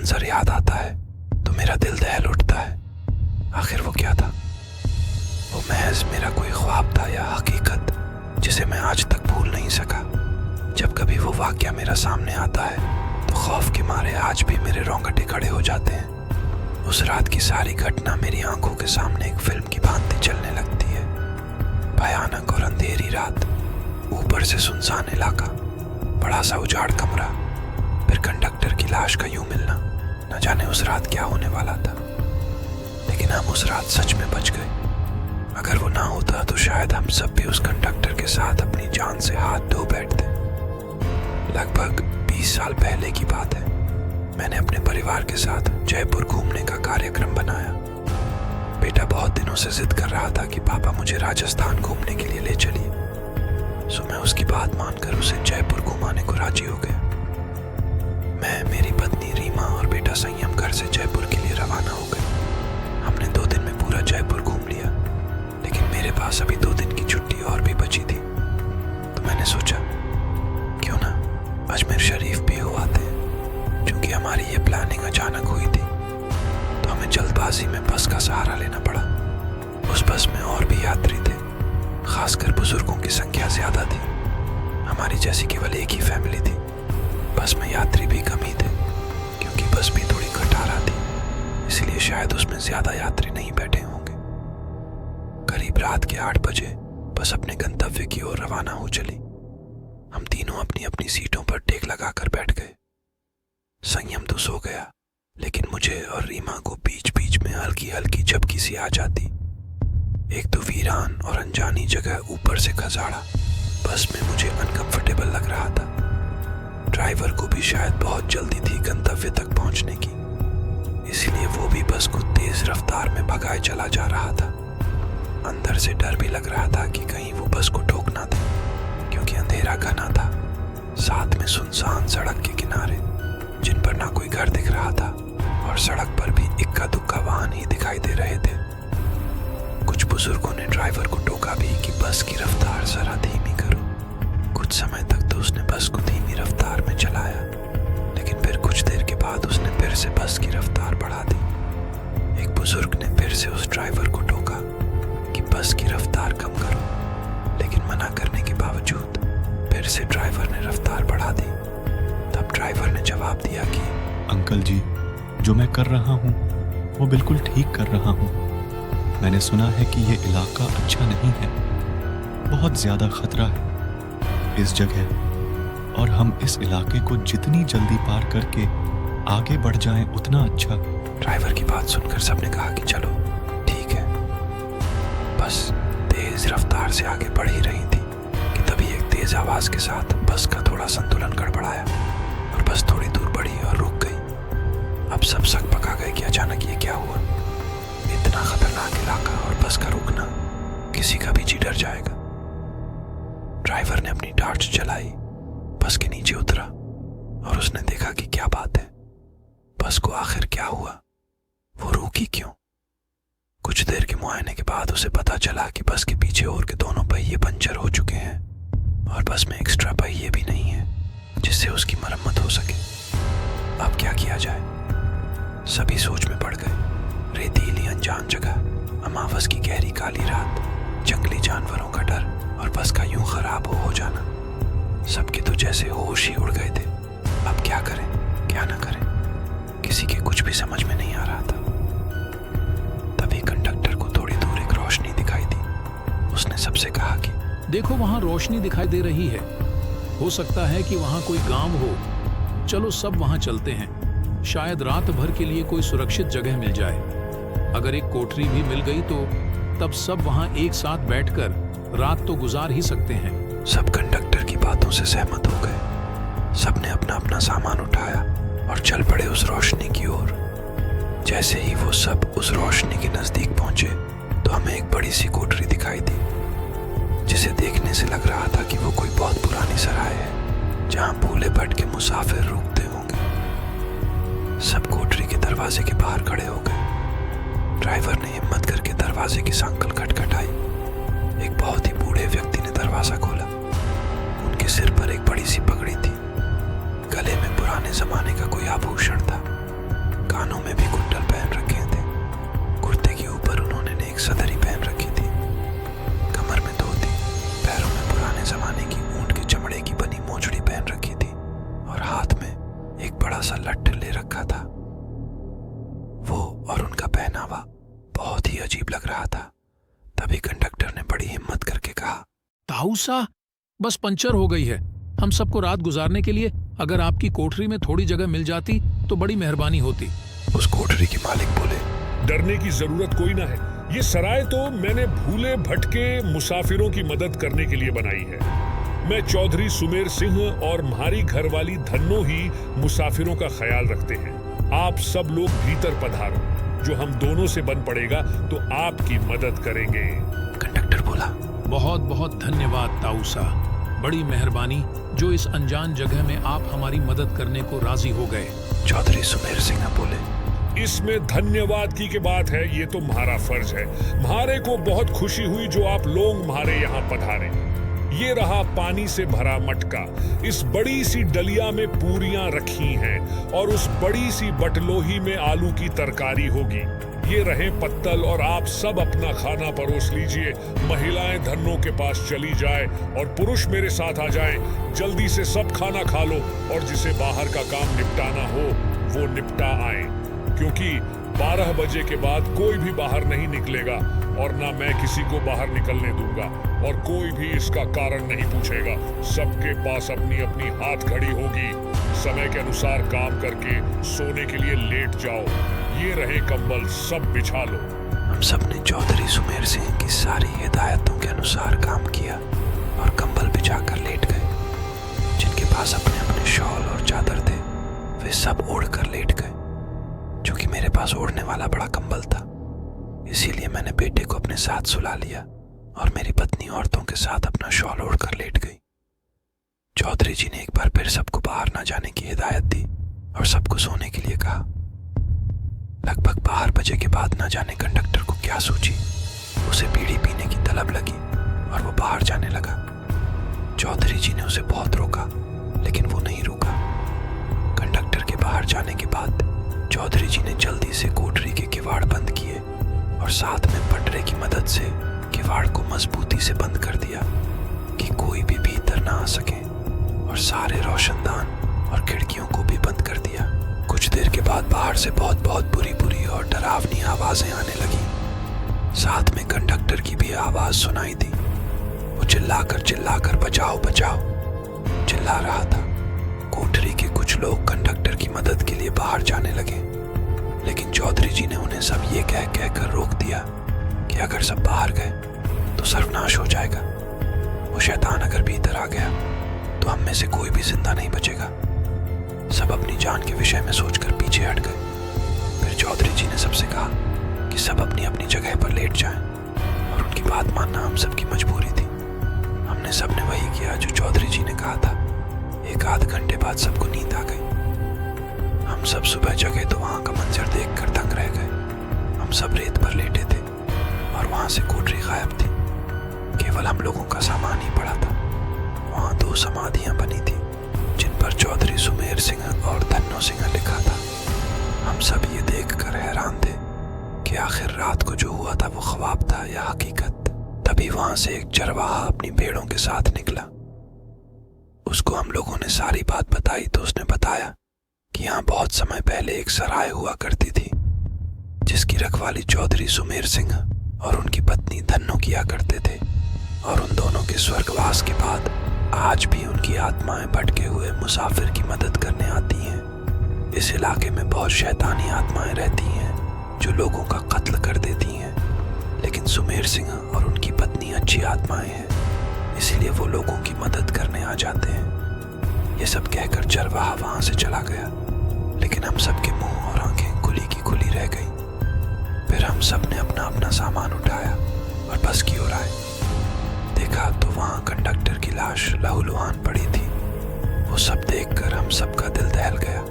मंजर याद आता है तो मेरा दिल दहल उठता है। आखिर वो क्या था? वो महज मेरा कोई ख्वाब था या हकीकत जिसे मैं आज तक भूल नहीं सका। जब कभी वो वाकया मेरा सामने आता है तो खौफ के मारे आज भी मेरे रोंगटे खड़े हो जाते हैं। उस रात की सारी घटना मेरी आंखों के सामने एक फिल्म की भांति चलने लगती है। भयानक और अंधेरी रात, ऊपर से सुनसान इलाका, बड़ा सा उजाड़ कमरा, फिर कंडक्टर की लाश का यूं मिलना। न जाने उस रात क्या होने वाला था, लेकिन हम उस रात सच में बच गए। अगर वो ना होता तो शायद हम सब भी उस कंडक्टर के साथ अपनी जान से हाथ धो बैठते। लगभग 20 साल पहले की बात है। मैंने अपने परिवार के साथ जयपुर घूमने का कार्यक्रम बनाया। बेटा बहुत दिनों से जिद कर रहा था कि पापा मुझे राजस्थान घूमने के लिए ले चलिए। सो मैं उसकी बात मानकर उसे जयपुर घुमाने को राजी हो गया। मैं, मेरी पत्नी रीमा और बेटा संयम घर से जयपुर के लिए रवाना हो गए। हमने 2 दिन में पूरा जयपुर घूम लिया, लेकिन मेरे पास अभी 2 दिन की छुट्टी और भी बची थी। तो मैंने सोचा क्यों ना अजमेर शरीफ भी हो आते हैं। क्योंकि हमारी ये प्लानिंग अचानक हुई थी तो हमें जल्दबाजी में बस का सहारा लेना पड़ा। उस बस में और भी यात्री थे, खासकर बुजुर्गों की संख्या ज्यादा थी। हमारी जैसी केवल एक ही फैमिली थी। बस में यात्री भी कम ही थे क्योंकि बस भी थोड़ी खटारा थी, इसलिए शायद उसमें ज्यादा यात्री नहीं बैठे होंगे। करीब रात के 8 बजे बस अपने गंतव्य की ओर रवाना हो चली। हम तीनों अपनी अपनी सीटों पर टेक लगाकर बैठ गए। संयम तो सो गया, लेकिन मुझे और रीमा को बीच बीच में हल्की हल्की झपकी सी आ जाती। एक तो वीरान और अनजानी जगह, ऊपर से खजाड़ा। बस में मुझे अनकंफर्टेबल लग रहा था। ड्राइवर को भी शायद बहुत जल्दी थी गंतव्य तक पहुंचने की, इसलिए वो भी बस को तेज रफ्तार में भगाए चला जा रहा था। अंदर से डर भी लग रहा था कि कहीं वो बस को ठोक ना दे, क्योंकि अंधेरा घना था। साथ में सुनसान सड़क के किनारे जिन पर ना कोई घर दिख रहा था, और सड़क पर भी इक्का दुक्का वाहन ही दिखाई दे रहे थे। कुछ बुजुर्गों ने ड्राइवर को टोका भी कि बस की रफ्तार जरा धीमी करो। कुछ समय तक तो उसने बस को धीमी रफ्तार में चलाया, लेकिन फिर कुछ देर के बाद उसने फिर से बस की रफ्तार बढ़ा दी। एक बुजुर्ग ने फिर से उस ड्राइवर को टोका कि बस की रफ्तार कम करो, लेकिन मना करने के बावजूद फिर से ड्राइवर ने रफ्तार बढ़ा दी। तब ड्राइवर ने जवाब दिया कि अंकल जी, जो मैं कर रहा हूँ वो बिल्कुल ठीक कर रहा हूँ। मैंने सुना है कि ये इलाका अच्छा नहीं है, बहुत ज्यादा खतरा है इस जगह, और हम इस इलाके को जितनी जल्दी पार करके आगे बढ़ जाएं उतना अच्छा। ड्राइवर की बात सुनकर सबने कहा कि चलो ठीक है। बस तेज रफ्तार से आगे बढ़ ही रही थी कि तभी एक तेज आवाज के साथ बस का थोड़ा संतुलन गड़बड़ाया और बस थोड़ी दूर बढ़ी और रुक गई। अब सब शक पका गए कि अचानक ये क्या हुआ। इतना खतरनाक इलाका और बस का रुकना, किसी का भी जी डर जाएगा। ड्राइवर ने अपनी टार्च जलाई, बस के नीचे उतरा और उसने देखा कि क्या बात है, बस को आखिर क्या हुआ, वो रुकी क्यों। कुछ देर के मुआयने के बाद उसे पता चला कि बस के पीछे और के दोनों पहिए पंचर हो चुके हैं और बस में एक्स्ट्रा पहिए भी नहीं है जिससे उसकी मरम्मत हो सके। अब क्या किया जाए? सभी सोच में पड़ गए। रेतीली अनजान जगह, अमावस की गहरी काली रात, जंगली जानवरों का डर और बस का यूं खराब हो जाना, सबके तो जैसे होश ही उड़ गए थे। अब क्या करें, क्या ना करें, किसी के कुछ भी समझ में नहीं आ रहा था। तभी कंडक्टर को थोड़ी दूर एक रोशनी दिखाई दी। उसने सबसे कहा कि देखो, वहां रोशनी दिखाई दे रही है, हो सकता है कि वहां कोई गांव हो। चलो सब वहां चलते हैं, शायद रात भर के लिए कोई सुरक्षित जगह मिल जाए। अगर एक कोठरी भी मिल गई तो तब सब वहां एक साथ बैठकर रात तो गुजार ही सकते हैं। सब कंडक्टर की बातों से सहमत हो गए। सबने अपना अपना सामान उठाया और चल पड़े उस रोशनी की ओर। जैसे ही वो सब उस रोशनी के नजदीक पहुंचे तो हमें एक बड़ी सी कोठरी दिखाई दी, जिसे देखने से लग रहा था कि वो कोई बहुत पुरानी सराय है जहां भूले भटके मुसाफिर रुकते होंगे। सब कोठरी के दरवाजे के बाहर खड़े हो गए। ड्राइवर ने हिम्मत करके दरवाजे की सांकल खटखटाई। एक बहुत ही बूढ़े व्यक्ति ने दरवाजा खोला। उनके सिर पर एक बड़ी सी पगड़ी थी, गले में पुराने जमाने का कोई आभूषण था। कानों में भी कुंडल पहन रखे थे। कुर्ते के ऊपर उन्होंने एक सदरी पहन रखी थी। कमर में धोती, पैरों में पुराने जमाने की ऊंट के चमड़े की बनी मोजड़ी पहन रखी थी और हाथ में एक बड़ा सा लट्ठ ले रखा था। वो और उनका पहनावा बहुत ही अजीब लग रहा था। तभी कंडक्टर ने बड़ी हिम्मत करके कहा, ताऊसा, बस पंचर हो गई है। हम सबको रात गुजारने के लिए अगर आपकी कोठरी में थोड़ी जगह मिल जाती तो बड़ी मेहरबानी होती। उस कोठरी के मालिक बोले, डरने की जरूरत कोई ना है। ये सराय तो मैंने भूले भटके मुसाफिरों की मदद करने के लिए बनाई है। मैं चौधरी सुमेर सिंह और म्हारी घरवाली धन्नो ही मुसाफिरों का ख्याल रखते हैं। आप सब लोग भीतर पधारो, जो हम दोनों से बन पड़ेगा तो आपकी मदद करेंगे। कंडक्टर बोला, बहुत बहुत धन्यवाद ताऊसा, बड़ी मेहरबानी जो इस अनजान जगह में आप हमारी मदद करने को राजी हो गए। चौधरी सुमेर सिंह बोले, इसमें धन्यवाद की बात है, ये तो म्हारा फर्ज है। म्हारे को बहुत खुशी हुई जो आप लोग म्हारे यहाँ पधारे। ये रहा पानी से भरा मटका। इस बड़ी सी डलिया में पूरियां रखी हैं और उस बड़ी सी बटलोही में आलू की तरकारी होगी। ये रहे पत्तल और आप सब अपना खाना परोस लीजिए। महिलाएं धन्नो के पास चली जाए और पुरुष मेरे साथ आ जाएं। जल्दी से सब खाना खा लो और जिसे बाहर का काम निपटाना हो वो निपटा आए, क्योंकि 12 बजे के बाद कोई भी बाहर नहीं निकलेगा और ना मैं किसी को बाहर निकलने दूंगा और कोई भी इसका कारण नहीं पूछेगा। सबके पास अपनी अपनी हाथ घड़ी होगी। समय के अनुसार काम करके सोने के लिए लेट जाओ। ये रहे कंबल, सब बिछा लो। हम सब ने चौधरी सुमेर सिंह की सारी हिदायतों के अनुसार काम किया और कंबल बिछाकर लेट गए। जिनके पास अपने अपने शॉल और चादर थे वे सब ओढ़ कर लेट गए। चूंकि मेरे पास ओढ़ने वाला बड़ा कंबल था, इसीलिए मैंने बेटे को अपने साथ सुला लिया और मेरी पत्नी औरतों के साथ अपना शॉल ओढ़कर लेट गई। चौधरी जी ने एक बार फिर सबको बाहर न जाने की हिदायत दी और सबको सोने के लिए कहा। लगभग 12 बजे के बाद न जाने कंडक्टर को क्या सूझी, उसे बीड़ी पीने की तलब लगी और वो बाहर जाने लगा। चौधरी जी ने उसे बहुत रोका, लेकिन वो नहीं रुका। कंडक्टर के बाहर जाने के बाद चौधरी जी ने जल्दी से कोठरी के किवाड़ बंद किए और साथ में पटरे की मदद से किवाड़ को मजबूती से बंद कर दिया कि कोई भी भीतर ना आ सके, और सारे रोशनदान और खिड़कियों को भी बंद कर दिया। कुछ देर के बाद बाहर से बहुत बुरी और डरावनी आवाजें आने लगी। साथ में कंडक्टर की भी आवाज सुनाई दी। वो चिल्लाकर बचाओ बचाओ चिल्ला रहा था। कोठरी के कुछ लोग कंडक्टर की मदद के लिए बाहर जाने लगे, लेकिन चौधरी जी ने उन्हें सब ये कह कर रोक दिया कि अगर सब बाहर गए तो सर्वनाश हो जाएगा। वो शैतान अगर भीतर आ गया तो हम में से कोई भी जिंदा नहीं बचेगा। सब अपनी जान के विषय में सोचकर पीछे हट गए। फिर चौधरी जी ने सबसे कहा कि सब अपनी अपनी जगह पर लेट जाएं, और उनकी बात मानना हम सबकी मजबूरी थी। हमने सबने वही किया जो चौधरी जी ने कहा था। एक आध घंटे बाद सबको नींद आ गई। हम सब सुबह जगे तो वहां का मंजर देखकर दंग रह गए। हम सब रेत पर लेटे थे और वहां से कोठरी गायब थी। केवल हम लोगों का सामान ही पड़ा था। वहां 2 समाधियां बनी थी जिन पर चौधरी सुमेर सिंह और धन्नो सिंह लिखा था। हम सब ये देखकर हैरान थे कि आखिर रात को जो हुआ था वो ख्वाब था या हकीकत। तभी वहां से एक चरवाहा अपनी भेड़ों के साथ निकला। उसको हम लोगों ने सारी बात बताई तो उसने बताया कि यहाँ बहुत समय पहले एक सराय हुआ करती थी जिसकी रखवाली चौधरी सुमेर सिंह और उनकी पत्नी धन्नो किया करते थे, और उन दोनों के स्वर्गवास के बाद आज भी उनकी आत्माएं भटके हुए मुसाफिर की मदद करने आती हैं। इस इलाके में बहुत शैतानी आत्माएं रहती हैं जो लोगों का कत्ल कर देती हैं, लेकिन सुमेर सिंह और उनकी पत्नी अच्छी आत्माएं हैं, इसलिए वो लोगों की मदद करने आ जाते हैं। ये सब कहकर चरवाहा वहां से चला गया, लेकिन हम सबके मुंह और आंखें खुली की खुली रह गई। फिर हम सब ने अपना अपना सामान उठाया और बस की ओर आए। देखा तो वहां कंडक्टर की लाश लहूलुहान पड़ी थी। वो सब देखकर हम सबका दिल दहल गया।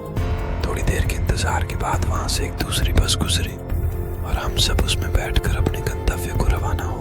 थोड़ी देर के इंतजार के बाद वहां से एक दूसरी बस गुजरी और हम सब उसमें बैठकर अपने गंतव्य को रवाना हो